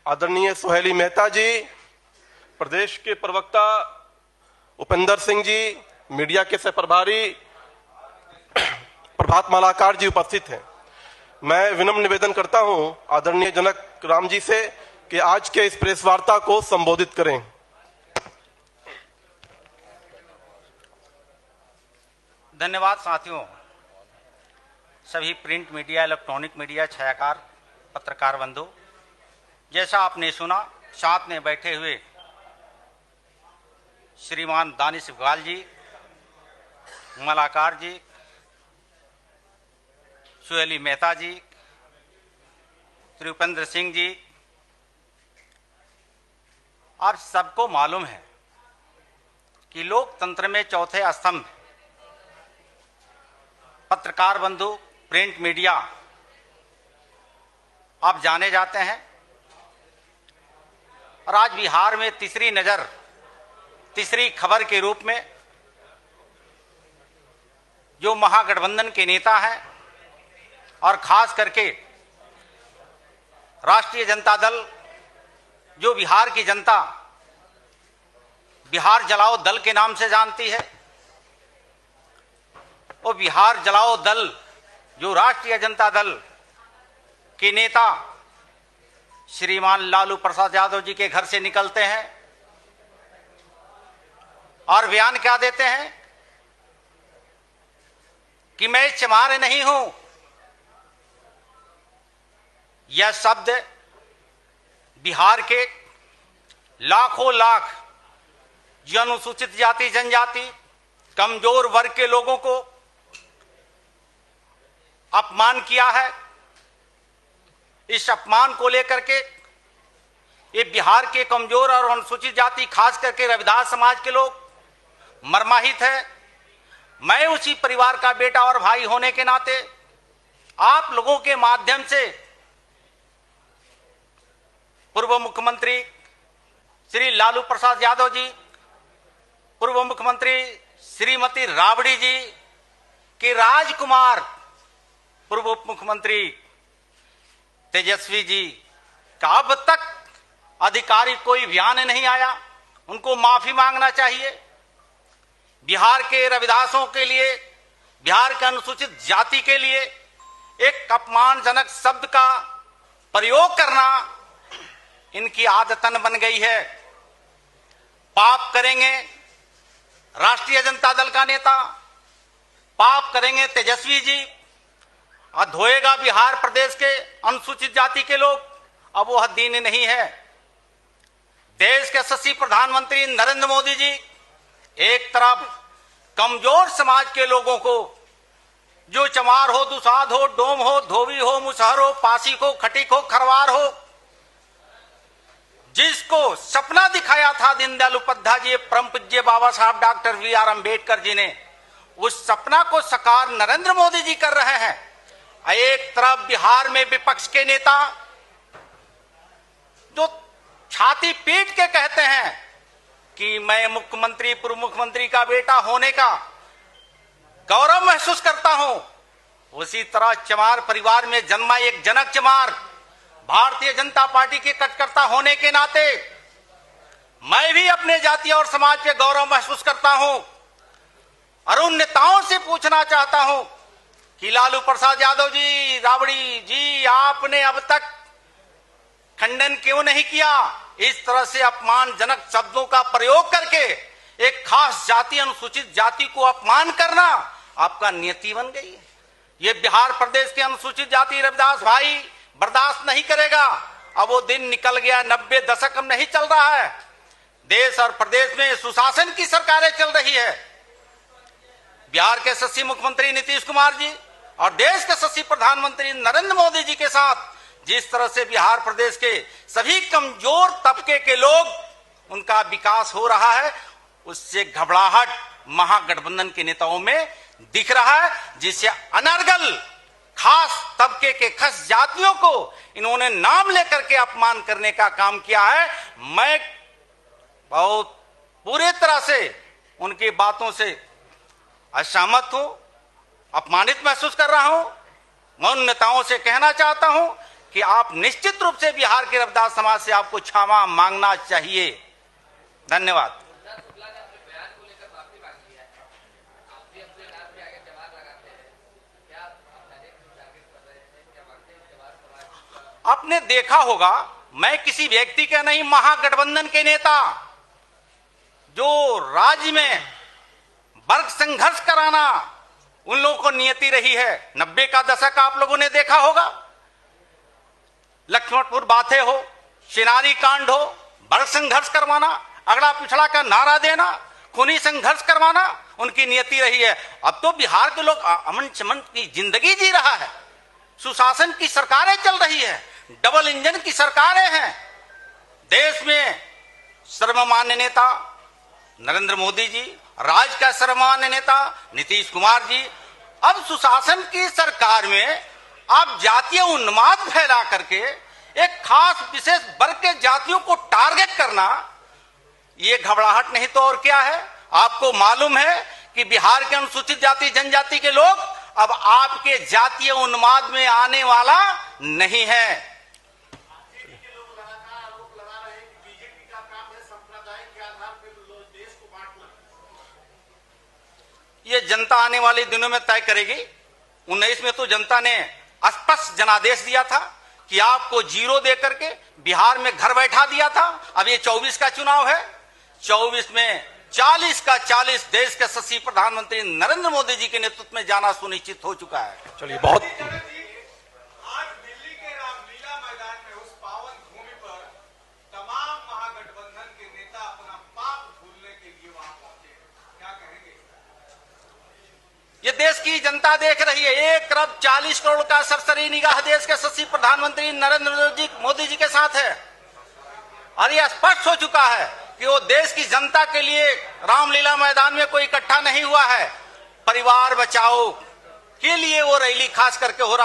आदरणीय सुहेली मेहता जी, प्रदेश के प्रवक्ता उपेंद्र सिंह जी, मीडिया के सह प्रभारी प्रभात मालाकार जी उपस्थित हैं। मैं विनम्र निवेदन करता हूं आदरणीय जनक राम जी से कि आज के इस प्रेस वार्ता को संबोधित करें। धन्यवाद साथियों। सभी प्रिंट मीडिया, इलेक्ट्रॉनिक मीडिया, छायाकार, पत्रकार बंधु, जैसा आपने सुना, साथ में बैठे हुए श्रीमान दानिश इकबाल जी, मलाकार जी, सुहेली मेहता जी, श्री उपेंद्र सिंह जी, आप सबको मालूम है कि लोकतंत्र में चौथे स्तंभ पत्रकार बंधु, प्रिंट मीडिया आप जाने जाते हैं। और आज बिहार में तीसरी नजर, तीसरी खबर के रूप में जो महागठबंधन के नेता हैं और खास करके राष्ट्रीय जनता दल, जो बिहार की जनता बिहार जलाओ दल के नाम से जानती है, वो बिहार जलाओ दल जो राष्ट्रीय जनता दल के नेता श्रीमान लालू प्रसाद यादव जी के घर से निकलते हैं और बयान क्या देते हैं कि मैं चमार नहीं हूं। यह शब्द बिहार के लाखों लाख जो अनुसूचित जाति, जनजाति, कमजोर वर्ग के लोगों को अपमान किया है। इस अपमान को लेकर के ये बिहार के कमजोर और अनुसूचित जाति, खास करके रविदास समाज के लोग मर्माहित है। मैं उसी परिवार का बेटा और भाई होने के नाते आप लोगों के माध्यम से पूर्व मुख्यमंत्री श्री लालू प्रसाद यादव जी, पूर्व मुख्यमंत्री श्रीमती राबड़ी जी के राजकुमार पूर्व उप मुख्यमंत्री तेजस्वी जी का अब तक अधिकारी कोई बयान नहीं आया। उनको माफी मांगना चाहिए। बिहार के रविदासों के लिए, बिहार के अनुसूचित जाति के लिए एक अपमानजनक शब्द का प्रयोग करना इनकी आदतन बन गई है। पाप करेंगे राष्ट्रीय जनता दल का नेता, पाप करेंगे तेजस्वी जी, और धोएगा बिहार प्रदेश के अनुसूचित जाति के लोग। अब वह दिन नहीं है। देश के यशस्वी प्रधानमंत्री नरेंद्र मोदी जी एक तरफ कमजोर समाज के लोगों को, जो चमार हो, दुसाध हो, डोम हो, धोबी हो, मुसहर हो, पासीक हो, खटीक हो, खरवार हो, जिसको सपना दिखाया था दीनदयाल उपाध्याय जी, परम पूज्य बाबा साहब डॉक्टर बी.आर. अम्बेडकर जी ने, उस सपना को साकार नरेंद्र मोदी जी कर रहे हैं। एक तरफ बिहार में विपक्ष के नेता जो छाती पीट के कहते हैं कि मैं मुख्यमंत्री, पूर्व मुख्यमंत्री का बेटा होने का गौरव महसूस करता हूं, उसी तरह चमार परिवार में जन्मा एक जनक चमार, भारतीय जनता पार्टी के कार्यकर्ता होने के नाते मैं भी अपने जाति और समाज पे गौरव महसूस करता हूं। और उन नेताओं से पूछना चाहता हूं कि लालू प्रसाद यादव जी, राबड़ी जी, आपने अब तक खंडन क्यों नहीं किया? इस तरह से अपमानजनक शब्दों का प्रयोग करके एक खास जाति, अनुसूचित जाति को अपमान करना आपका नियति बन गई है। ये बिहार प्रदेश के अनुसूचित जाति रविदास भाई बर्दाश्त नहीं करेगा। अब वो दिन निकल गया, 90 दशक में नहीं चल रहा है। देश और प्रदेश में सुशासन की सरकारें चल रही है। बिहार के यशस्वी मुख्यमंत्री नीतीश कुमार जी और देश के यशस्वी प्रधानमंत्री नरेंद्र मोदी जी के साथ जिस तरह से बिहार प्रदेश के सभी कमजोर तबके के लोग, उनका विकास हो रहा है, उससे घबराहट महागठबंधन के नेताओं में दिख रहा है, जिससे अनर्गल खास तबके के खास जातियों को इन्होंने नाम लेकर के अपमान करने का काम किया है। मैं बहुत पूरी तरह से उनकी बातों से असहमत हूं, अपमानित महसूस कर रहा हूं। मैं उन नेताओं से कहना चाहता हूं कि आप निश्चित रूप से बिहार के रविदास समाज से आपको क्षमा मांगना चाहिए। धन्यवाद। आपने देखा होगा, मैं किसी व्यक्ति का नहीं, महागठबंधन के नेता जो राज्य में वर्ग संघर्ष कराना उन लोगों को नियति रही है। 90 का दशक आप लोगों ने देखा होगा, लक्ष्मणपुर बातें हो, चिनारी कांड हो, वर्ग संघर्ष करवाना, अगड़ा पिछड़ा का नारा देना, खूनी संघर्ष करवाना उनकी नियति रही है। अब तो बिहार के लोग अमन चमन की जिंदगी जी रहा है, सुशासन की सरकारें चल रही है, डबल इंजन की सरकारें हैं। देश में सर्वमान्य नेता नरेंद्र मोदी जी, राज्य का सर्वमान्य नेता नीतीश कुमार जी। अब सुशासन की सरकार में आप जातीय उन्माद फैला करके एक खास विशेष वर्ग के जातियों को टारगेट करना, ये घबराहट नहीं तो और क्या है। आपको मालूम है कि बिहार के अनुसूचित जाति जनजाति के लोग अब आपके जातीय उन्माद में आने वाला नहीं है। ये जनता आने वाले दिनों में तय करेगी। 19 में तो जनता ने स्पष्ट जनादेश दिया था कि आपको 0 देकर के बिहार में घर बैठा दिया था। अब ये 24 का चुनाव है, 24 में 40 का 40 देश के यशस्वी प्रधानमंत्री नरेंद्र मोदी जी के नेतृत्व में जाना सुनिश्चित हो चुका है। चलिए, बहुत आज दिल्ली के रामलीला मैदान में उस पावन भूमि पर तमाम महागठबंधन के नेता अपना पाप भूलने के लिए वहां पहुंचे, क्या कहेंगे? ये देश की जनता देख रही है। एक तरफ 40 करोड़ का सरसरी निगाह देश के यशस्वी प्रधानमंत्री नरेंद्र मोदी जी के साथ है, और यह स्पष्ट हो चुका है कि वो देश की जनता के लिए रामलीला मैदान में कोई इकट्ठा नहीं हुआ है। परिवार बचाओ के लिए वो रैली खास करके हो रहा